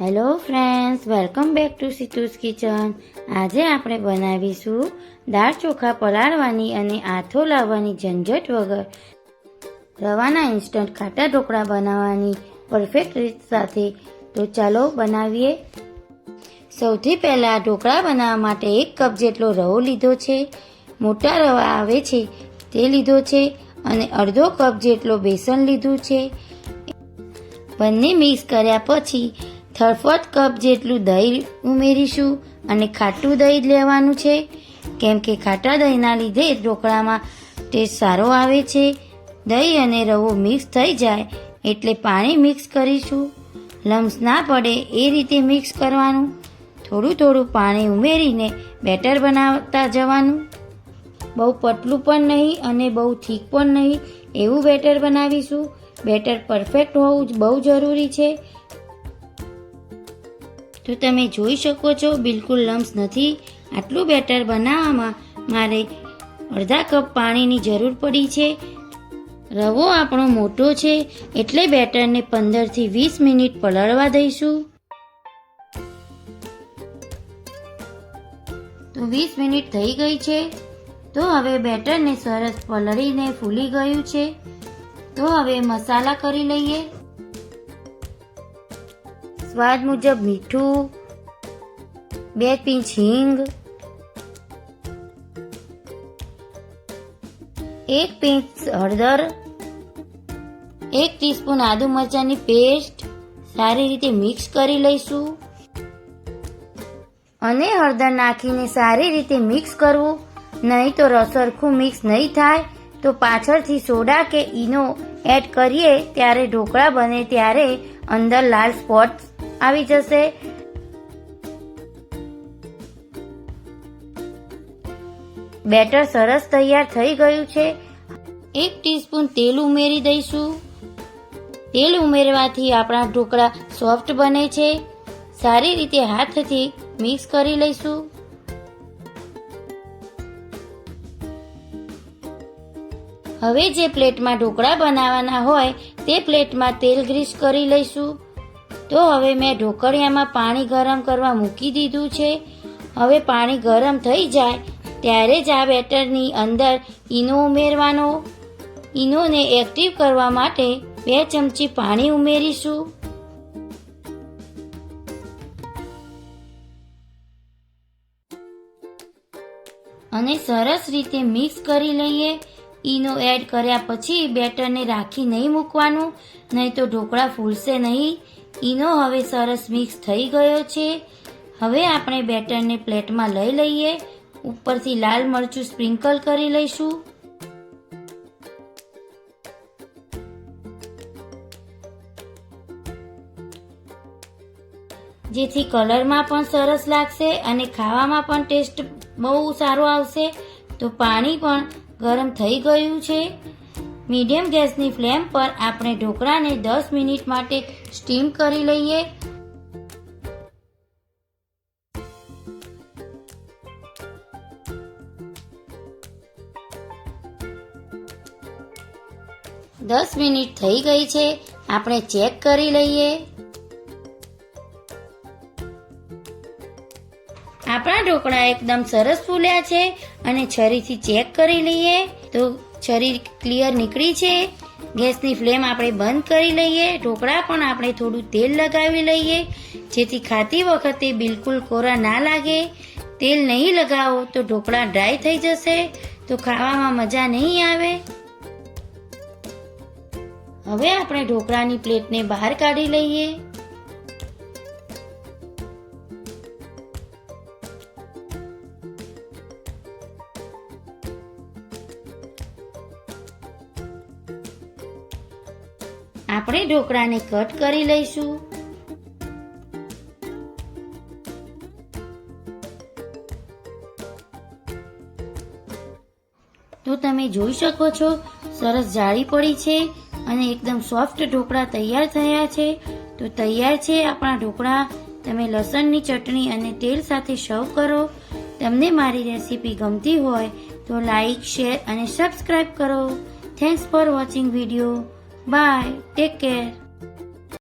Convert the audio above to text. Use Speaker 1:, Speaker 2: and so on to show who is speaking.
Speaker 1: Hello friends, welcome back to Situ's kitchen. આજે આપણે બનાવીશું દાળ ચોખા પલાળવાની અને આથો લાવવાની ઝંઝટ વગર રવાના ઇન્સ્ટન્ટ ખાટા ઢોકળા બનાવવાની પરફેક્ટ રીત સાથે. તો ચાલો બનાવીએ. સૌથી પહેલાં ઢોકળા બનાવવા માટે 1 કપ જેટલો રવો લીધો છે. મોટા રવા આવે છે તે લીધો છે અને અડધો કપ જેટલો બેસન લીધું છે. બંને મિક્સ કર્યા પછી 3/4 કપ જેટલું દહીં ઉમેરીશું અને ખાટું દહીં લેવાનું છે, કેમ કે ખાટા દહીંના લીધે ઢોકળામાં ટેસ્ટ સારો આવે છે. દહીં અને રવો મિક્સ થઈ જાય એટલે પાણી મિક્સ કરીશું. લમ્સ ના પડે એ રીતે મિક્સ કરવાનું. થોડું થોડું પાણી ઉમેરીને બેટર બનાવતા જવાનું. બહુ પતલું પણ નહીં અને બહુ થીક પણ નહીં, એવું બેટર બનાવીશું. બેટર પરફેક્ટ હોવું બહુ જરૂરી છે. તો તમે જોઈ શકો છો બિલકુલ લમ્સ નથી. આટલું બેટર બનાવવામાં મારે અડધા કપ પાણીની જરૂર પડી છે. રવો આપણો મોટો છે એટલે બેટરને 15 થી 20 મિનિટ પલળવા દઈશું. તો 20 મિનિટ થઈ ગઈ છે. તો હવે બેટરને સરસ પલળીને ફૂલી ગયું છે. તો હવે મસાલા કરી લઈએ. સ્વાદ મુજબ મીઠું, 2 પિંચ હિંગ, 1 પિંચ હળદર, 1 ટીસ્પૂન આદુ મરચાંની પેસ્ટ સારી રીતે મિક્સ કરી લઈશું. અને હળદર નાખીને સારી રીતે મિક્સ કરવું, નહીં તો સરખું મિક્સ નહીં થાય. તો પાછળથી સોડા કે ઈનો એડ કરીએ ત્યારે ઢોકળા બને ત્યારે અંદર લાલ સ્પોટ આવી જશે. બેટર સરસ તૈયાર થઈ ગયું છે. 1 ટીસ્પૂન તેલ ઉમેરી દઈશું. તેલ ઉમેરવાથી આપણા ઢોકળા સોફ્ટ બને છે. સારી રીતે હાથથી મિક્સ કરી લઈશું. હવે જે પ્લેટમાં ઢોકળા બનાવવાના હોય તે પ્લેટમાં તેલ ગ્રીસ કરી લઈશું. તો હવે મેં ઢોકળિયામાં પાણી ગરમ કરવા મૂકી દીધું છે. હવે પાણી ગરમ થઈ જાય ત્યારે જ આ બેટરની અંદર ઈનો ઉમેરવાનો. ઈનોને એક્ટિવ કરવા માટે 2 ચમચી પાણી ઉમેરીશું. અને સરસ રીતે મિક્સ કરી લઈએ. ઈનો એડ કર્યા પછી બેટરને રાખી નહીં મૂકવાનું, નહીં તો ઢોકળા ફૂલશે નહીં. ઈનો હવે સરસ મિક્સ થઈ ગયો છે. હવે આપણે બેટરને પ્લેટમાં લઈ લઈએ. ઉપરથી લાલ મરચું સ્પ્રિંકલ કરી લઈશું. જેથી કલરમાં પણ સરસ લાગશે અને ખાવામાં પણ ટેસ્ટ બહુ સારો આવશે. તો પાણી પણ ગરમ થઈ ગયું છે. મીડિયમ ગેસની ફ્લેમ પર આપણે ઢોકળાને 10 મિનિટ માટે સ્ટીમ કરી લઈએ. દસ મિનિટ થઈ ગઈ છે. આપણે ચેક કરી લઈએ. આપણા ઢોકળા એકદમ સરસ ફૂલ્યા છે અને છરીથી ચેક કરી લઈએ તો છરી ક્લિયર નીકળી છે. ગેસની ફ્લેમ આપણે બંધ કરી લઈએ. ઢોકળા પણ આપણે થોડું તેલ લગાવી લઈએ જેથી ખાતી વખતે બિલકુલ કોરા ના લાગે. તેલ નહીં લગાવો તો ઢોકળા ડ્રાય થઈ જશે તો ખાવામાં મજા નહીં આવે. હવે આપણે ઢોકળાની પ્લેટને બહાર કાઢી લઈએ. આપણે ઢોકળાને કટ કરી લઈશું. તો તમે જોઈ શકો છો સરસ જાળી પડી છે અને એકદમ સોફ્ટ ઢોકળા તૈયાર થયા છે. તો તૈયાર છે આપણા ઢોકળા. તમે લસણની ચટણી અને તેલ સાથે સર્વ કરો. તમને મારી રેસીપી ગમતી હોય તો લાઈક, શેર અને સબસ્ક્રાઇબ કરો. Thanks for watching video. Bye. Take care.